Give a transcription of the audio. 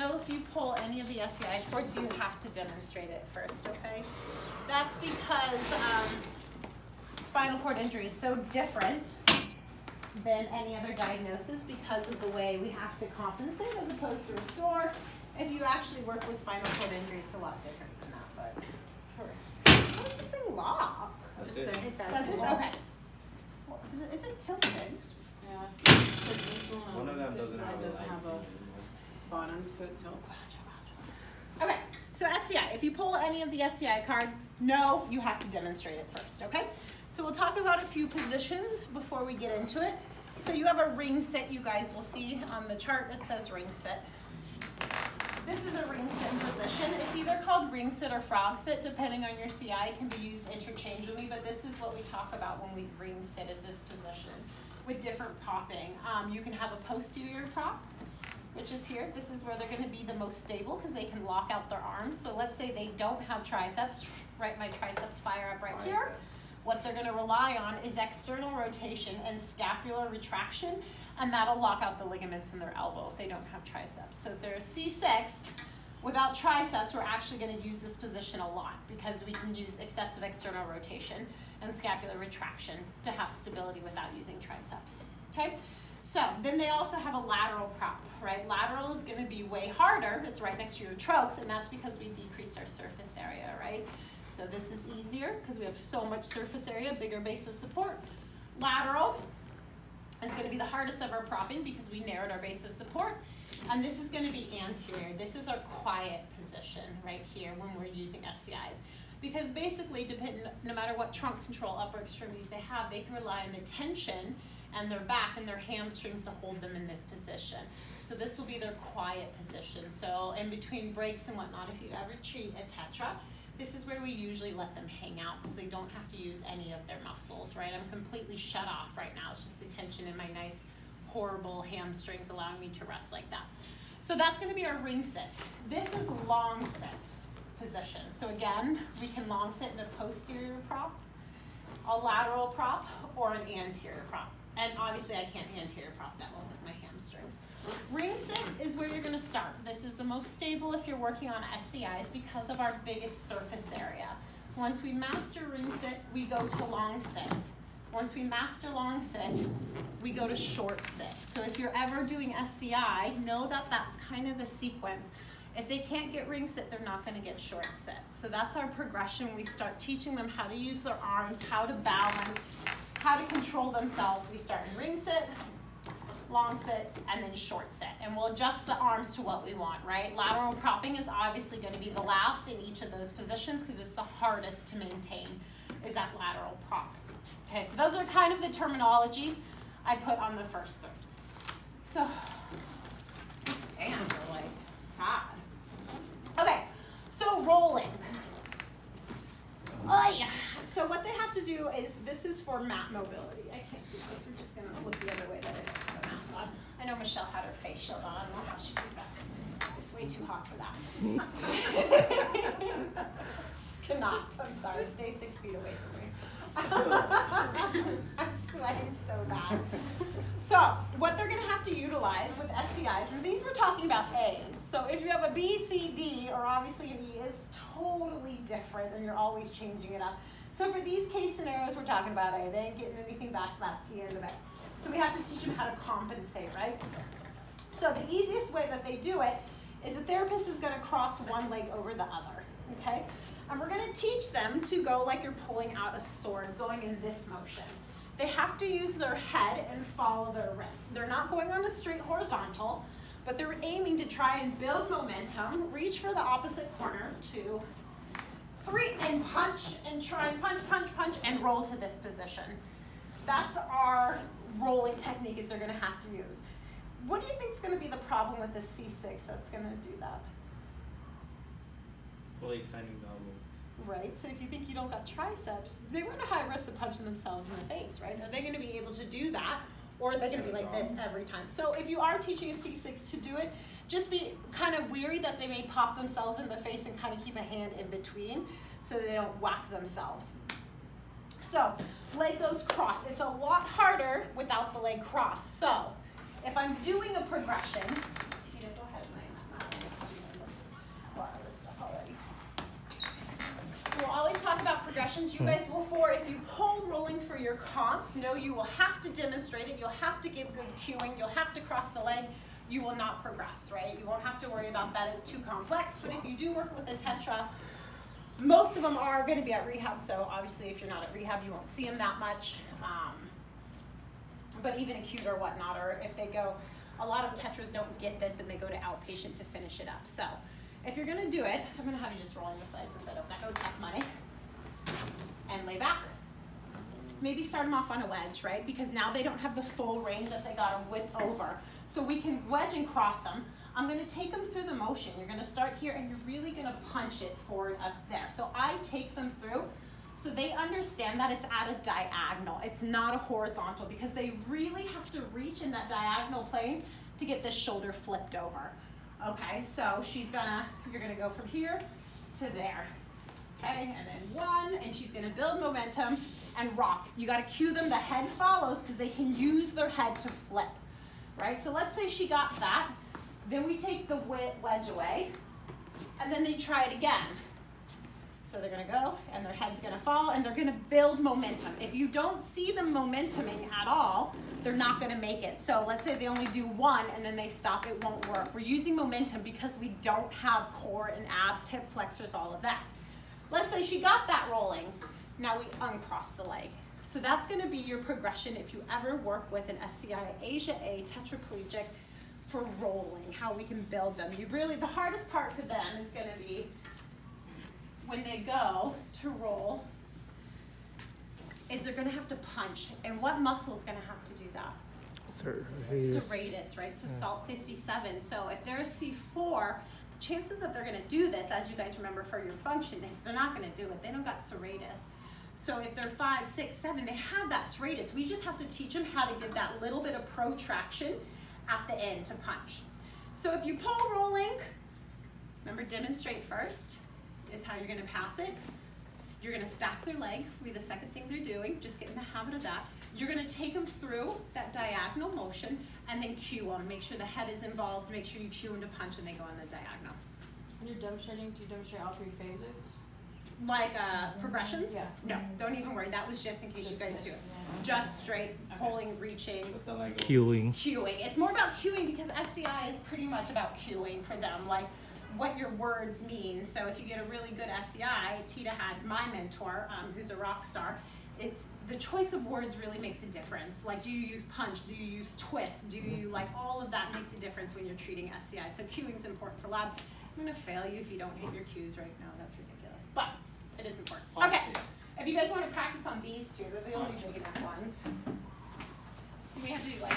know if you pull any of the SCI cords, you have to demonstrate it first, okay? That's because spinal cord injury is so different than any other diagnosis because of the way we have to compensate as opposed to restore. If you actually work with spinal cord injury, it's a lot different than that, but how does this thing lock? That's it. Does it? Okay. Well, is it tilted? Yeah. One of them doesn't have a bottom, so it tilts. Okay, so SCI, if you pull any of the SCI cards, no, you have to demonstrate it first, okay? So we'll talk about a few positions before we get into it. So you have a ring sit, you guys will see on the chart it says ring sit. This is a ring sit position. It's either called ring sit or frog sit, depending on your CI. It can be used interchangeably, but this is what we talk about when we ring sit, is this position with different propping. You can have a posterior prop, which is here. This is where they're going to be the most stable because they can lock out their arms. So let's say they don't have triceps, right? My triceps fire up right here. What they're going to rely on is external rotation and scapular retraction, and that'll lock out the ligaments in their elbow if they don't have triceps. So if they're a C6 without triceps, we're actually going to use this position a lot because we can use excessive external rotation and scapular retraction to have stability without using triceps. Okay? So then they also have a lateral prop, right? Lateral is going to be way harder. It's right next to your trochs, and that's because we decreased our surface area, right? So this is easier because we have so much surface area, bigger base of support. Lateral is going to be the hardest of our propping because we narrowed our base of support. And this is going to be anterior. This is our quiet position right here when we're using SCIs. Because basically, no matter what trunk control, upper extremities they have, they can rely on the tension and their back and their hamstrings to hold them in this position. So this will be their quiet position. So in between breaks and whatnot, if you ever treat a tetra, this is where we usually let them hang out because they don't have to use any of their muscles, right? I'm completely shut off right now. It's just the tension in my nice, horrible hamstrings allowing me to rest like that. So that's going to be our ring sit. This is long sit position. So again, we can long sit in a posterior prop, a lateral prop, or an anterior prop. And obviously I can't anterior prop that well because my hamstrings. Ring sit is where you're going to start. This is the most stable if you're working on SCIs because of our biggest surface area. Once we master ring sit, we go to long sit. Once we master long sit, we go to short sit. So if you're ever doing SCI, know that that's kind of the sequence. If they can't get ring sit, they're not going to get short sit. So that's our progression. We start teaching them how to use their arms, how to balance, how to control themselves. We start in ring sit, long sit, and then short sit. And we'll adjust the arms to what we want, right? Lateral propping is obviously going to be the last in each of those positions because it's the hardest to maintain, is that lateral prop. Okay, so those are kind of the terminologies I put on the first three. So, these fans are like sad. Okay, so rolling. Oh yeah. So what they have to do is, this is for mat mobility. I can't do this. We're just going to look the other way that I don't have the mask on. I know Michelle had her face shield on. I don't know how she did that. It's way too hot for that. Just cannot. I'm sorry. Stay 6 feet away from me. I'm sweating so bad. So what they're going to have to utilize with SCIs, and these we're talking about A's. So if you have a B, C, D, or obviously an E, it's totally different, and you're always changing it up. So for these case scenarios, we're talking about A. They ain't getting anything back, so that's the end of it. So we have to teach them how to compensate, right? So the easiest way that they do it is the therapist is going to cross one leg over the other, okay? And we're going to teach them to go like you're pulling out a sword, going in this motion. They have to use their head and follow their wrists. They're not going on a straight horizontal, but they're aiming to try and build momentum, reach for the opposite corner, 2, 3, and punch, and try and punch, punch, punch, and roll to this position. That's our rolling technique is they're going to have to use. What do you think is going to be the problem with the C6 that's going to do that? Fully extending the elbow. Right, so if you think you don't got triceps, they're at a high risk of punching themselves in the face, right? Are they going to be able to do that, or are they going to be like this every time? So if you are teaching a C6 to do it, just be kind of weary that they may pop themselves in the face and kind of keep a hand in between so they don't whack themselves. So leg goes cross. It's a lot harder without the leg cross. So if I'm doing a progression, Tina, go ahead and lay on that mat. progressions. You guys will, if you pull rolling for your comps, know you will have to demonstrate it. You'll have to give good cueing. You'll have to cross the leg. You will not progress, right? You won't have to worry about that. It's too complex. But if you do work with a tetra, most of them are going to be at rehab. So obviously, if you're not at rehab, you won't see them that much. But even acute or whatnot, or if they go, a lot of tetras don't get this and they go to outpatient to finish it up. So if you're gonna do it, I'm gonna have you just roll on your side since I don't go tech money. And lay back. Maybe start them off on a wedge, right? Because now they don't have the full range that they got to whip over. So we can wedge and cross them. I'm gonna take them through the motion. You're gonna start here and you're really gonna punch it forward up there. So I take them through so they understand that it's at a diagonal. It's not a horizontal because they really have to reach in that diagonal plane to get this shoulder flipped over. Okay, so you're gonna go from here to there. Okay, and then one, and she's gonna build momentum and rock. You gotta cue them, the head follows because they can use their head to flip, right? So let's say she got that, then we take the wedge away, and then they try it again. So they're gonna go, and their head's gonna fall, and they're gonna build momentum. If you don't see them momentuming at all, they're not gonna make it. So let's say they only do one, and then they stop, it won't work. We're using momentum because we don't have core and abs, hip flexors, all of that. Let's say she got that rolling. Now we uncross the leg. So that's gonna be your progression if you ever work with an SCI, Asia A, tetraplegic, for rolling, how we can build them. The hardest part for them is gonna be when they go to roll, is they're gonna have to punch. And what muscle is gonna have to do that? Serratus, right? So SALT 57. So if they're a C4, the chances that they're gonna do this, as you guys remember for your function, is they're not gonna do it. They don't got serratus. So if they're 5, 6, 7, they have that serratus. We just have to teach them how to give that little bit of protraction at the end to punch. So if you pull rolling, remember demonstrate first, is how you're gonna pass it. You're gonna stack their leg, will be the second thing they're doing, just get in the habit of that. You're gonna take them through that diagonal motion and then cue them. Make sure the head is involved, make sure you cue them to punch and they go on the diagonal. When you're demonstrating, do you demonstrate all 3 phases? Like progressions? Yeah. No, don't even worry, that was just in case you guys do it. Yeah. Just straight, pulling, reaching, But then I go. Cueing. cueing. It's more about cueing because SCI is pretty much about cueing for them, like what your words mean. So if you get a really good SCI, Tita had my mentor, who's a rock star, it's the choice of words really makes a difference. Like, do you use punch? Do you use twist? Do you, like, all of that makes a difference when you're treating SCI. So cueing is important for lab. I'm gonna fail you if you don't hit your cues right now. That's ridiculous, but it is important. Okay, if you guys want to practice on these two, they're the only big enough ones. So we have to do like